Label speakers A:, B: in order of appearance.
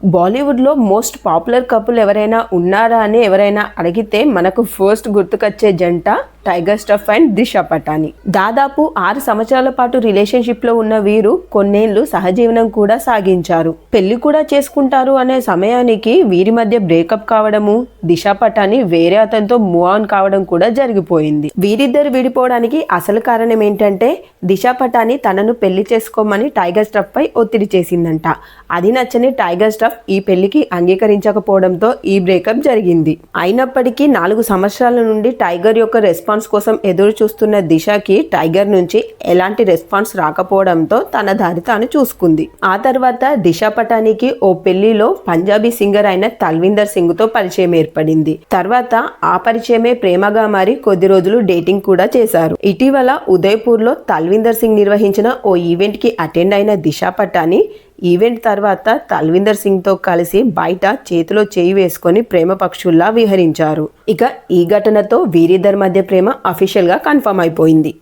A: బాలీవుడ్లో most popular couple ఎవరైనా ఉన్నారా అని ఎవరైనా అడిగితే మనకు ఫస్ట్ గుర్తుకొచ్చే జంట టైగర్ ష్రాఫ్ అండ్ దిశా పటాని. దాదాపు 6 సంవత్సరాల పాటు రిలేషన్షిప్లో ఉన్న వీరు కొన్నేళ్లు సహజీవనం కూడా సాగించారు. పెళ్లి కూడా చేసుకుంటారు అనే సమయానికి వీరి మధ్య బ్రేకప్ కావడము, దిశా పటాని వేరే అతనితో మూవ్ ఆన్ కావడం కూడా జరిగిపోయింది. వీరిద్దరు విడిపోవడానికి అసలు కారణం ఏంటంటే దిశా పటాని తనను పెళ్లి చేసుకోమని టైగర్ ష్రాఫ్ పై ఒత్తిడి చేసిందంట. అది నచ్చని టైగర్ ష్రాఫ్ ఈ పెళ్లికి అంగీకరించకపోవడంతో ఈ బ్రేకప్ జరిగింది. అయినప్పటికీ 4 సంవత్సరాల నుండి టైగర్ యొక్క రెస్పాన్స్ కోసం ఎదురు చూస్తున్న దిశాకి టైగర్ నుంచి ఎలాంటి రెస్పాన్స్ రాకపోవడంతో తన దారి తాను చూసుకుంది. ఆ తర్వాత దిశా పటానికి ఓ పెళ్లిలో పంజాబీ సింగర్ అయిన తల్విందర్ సింగ్ తో పరిచయం ఏర్పడింది. తర్వాత ఆ పరిచయమే ప్రేమగా మారి కొద్ది రోజులు డేటింగ్ కూడా చేశారు. ఇటీవల ఉదయ్పూర్ లో తల్విందర్ సింగ్ నిర్వహించిన ఓ ఈవెంట్ కి అటెండ్ అయిన దిశా పటాని ఈవెంట్ తర్వాత తల్విందర్ సింగ్ తో కలిసి బయట చేతిలో చేయి వేసుకొని ప్రేమ పక్షుల్లా విహరించారు. ఇక ఈ ఘటనతో వీరిద్దరి మధ్య ప్రేమ అఫీషియల్ గా కన్ఫర్మ్ అయిపోయింది.